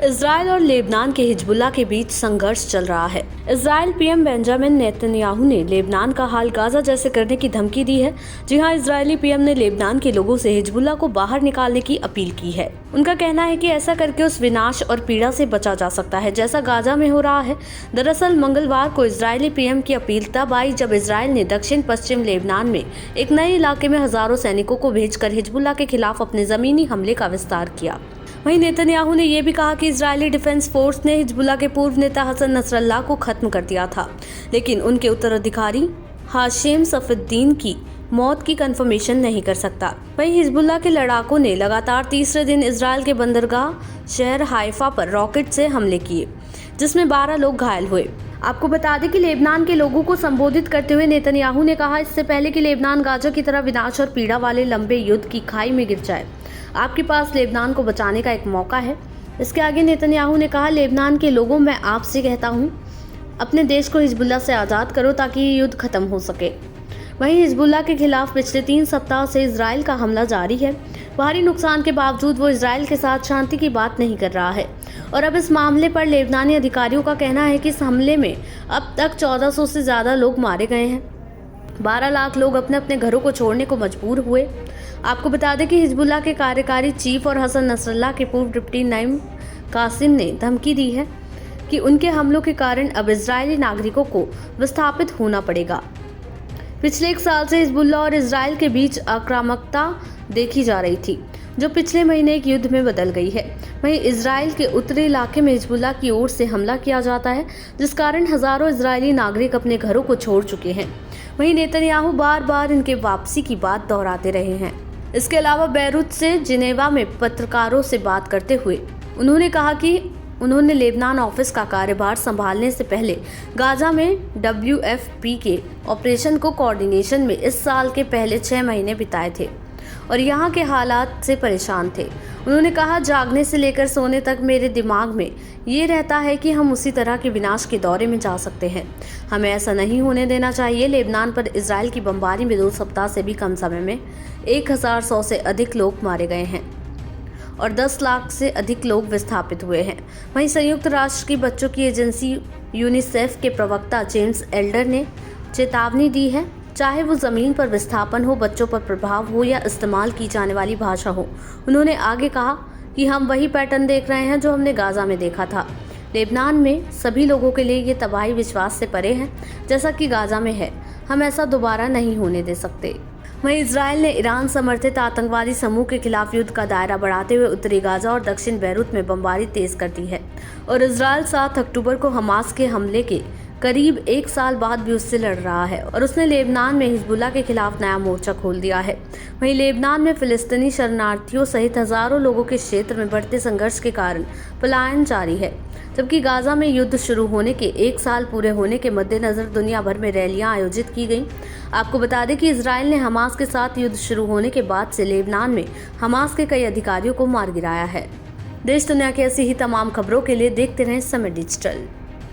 Israel और Lebanon के Hezbollah के बीच संघर्ष चल रहा है। इजराइल पीएम बेंजामिन नेतन्याहू ने लेबनान का हाल गाजा जैसे करने की धमकी दी है। जी हां, इजरायली पीएम ने लेबनान के लोगों से हिजबुल्लाह को बाहर निकालने की अपील की है। उनका कहना है कि ऐसा करके उस विनाश और पीड़ा से बचा जा सकता है जैसा गाजा में हो रहा है। दरअसल मंगलवार को इजरायली पीएम की अपील तब आई जब इजराइल ने दक्षिण पश्चिम लेबनान में एक नए इलाके में हजारों सैनिकों को भेजकर हिजबुल्लाह के खिलाफ अपने जमीनी हमले का विस्तार किया। वहीं नेतन्याहू ने यह भी कहा कि इजरायली डिफेंस फोर्स ने हिजबुल्लाह के पूर्व नेता हसन नसरल्लाह को खत्म कर दिया था, लेकिन उनके उत्तराधिकारी हाशिम सफुद्दीन की मौत की कंफर्मेशन नहीं कर सकता। वहीं हिजबुल्लाह के लड़ाकों ने लगातार तीसरे दिन इजराइल के बंदरगाह शहर हाइफा पर रॉकेट से हमले किए, जिसमें 12 लोग घायल हुए। आपको बता दें कि लेबनान के लोगों को संबोधित करते हुए नेतन्याहू ने कहा, इससे पहले कि लेबनान गाजा की तरह विनाश और पीड़ा वाले लंबे युद्ध की खाई में गिर जाए, आपके पास लेबनान को बचाने का एक मौका है। इसके आगे नेतन्याहू ने कहा, लेबनान के लोगों, मैं आपसे कहता हूं, अपने देश को हिजबुल्लाह से आज़ाद करो ताकि ये युद्ध खत्म हो सके। वहीं हिजबुल्लाह के खिलाफ पिछले 3 सप्ताह से इजराइल का हमला जारी है। भारी नुकसान के बावजूद वो इजराइल के साथ शांति की बात नहीं कर रहा है और अब इस मामले पर लेबनानी अधिकारियों का कहना है कि इस हमले में अब तक 1400 से ज़्यादा लोग मारे गए हैं। 12 लाख लोग अपने अपने घरों को छोड़ने को मजबूर हुए। आपको बता दें कि हिजबुल्लाह के कार्यकारी चीफ और हसन नसरल्लाह के पूर्व डिप्टी नईम कासिम ने धमकी दी है कि उनके हमलों के कारण अब इजरायली नागरिकों को विस्थापित होना पड़ेगा। पिछले 1 साल से हिजबुल्लाह और इजराइल के बीच आक्रामकता देखी जा रही थी, जो पिछले महीने एक युद्ध में बदल गई है। वहीं इजराइल के उत्तरी इलाके में हिजबुल्लाह की ओर से हमला किया जाता है, जिस कारण हजारों इजरायली नागरिक अपने घरों को छोड़ चुके हैं। वहीं नेतन्याहू बार बार इनके वापसी की बात दोहराते रहे हैं। इसके अलावा बैरूत से जिनेवा में पत्रकारों से बात करते हुए उन्होंने कहा कि उन्होंने लेबनान ऑफिस का कार्यभार संभालने से पहले गाजा में WFP के ऑपरेशन को कोऑर्डिनेशन में इस साल के पहले 6 महीने बिताए थे और यहाँ के हालात से परेशान थे। उन्होंने कहा, जागने से लेकर सोने तक मेरे दिमाग में ये रहता है कि हम उसी तरह के विनाश के दौरे में जा सकते हैं। हमें ऐसा नहीं होने देना चाहिए। लेबनान पर इजराइल की बमबारी में 2 सप्ताह से भी कम समय में 1100 से अधिक लोग मारे गए हैं और 10 लाख से अधिक लोग विस्थापित हुए हैं। वहीं संयुक्त राष्ट्र की बच्चों की एजेंसी यूनिसेफ के प्रवक्ता जेम्स एल्डर ने चेतावनी दी है, चाहे वो ज़मीन पर विस्थापन हो, बच्चों पर प्रभाव हो या इस्तेमाल की जाने वाली भाषा हो। उन्होंने आगे कहा कि हम वही पैटर्न देख रहे हैं जो हमने गाजा में देखा था। लेबनान में सभी लोगों के लिए ये तबाही विश्वास से परे है, जैसा कि गाजा में है। हम ऐसा दोबारा नहीं होने दे सकते। वहीं इजराइल ने ईरान समर्थित आतंकवादी समूह के खिलाफ युद्ध का दायरा बढ़ाते हुए उत्तरी गाजा और दक्षिण बैरूत में बमबारी तेज कर दी है और इजराइल 7 अक्टूबर को हमास के हमले के करीब 1 साल बाद भी उससे लड़ रहा है और उसने लेबनान में हिजबुल्लाह के खिलाफ नया मोर्चा खोल दिया है। वहीं लेबनान में फिलिस्तीनी शरणार्थियों सहित हजारों लोगों के क्षेत्र में बढ़ते संघर्ष के कारण पलायन जारी है, जबकि गाजा में युद्ध शुरू होने के 1 साल पूरे होने के मद्देनजर दुनिया भर में रैलियां आयोजित की गईं। आपको बता दें कि इजराइल ने हमास के साथ युद्ध शुरू होने के बाद से लेबनान में हमास के कई अधिकारियों को मार गिराया है। देश दुनिया की ऐसी ही तमाम खबरों के लिए देखते रहें समय डिजिटल।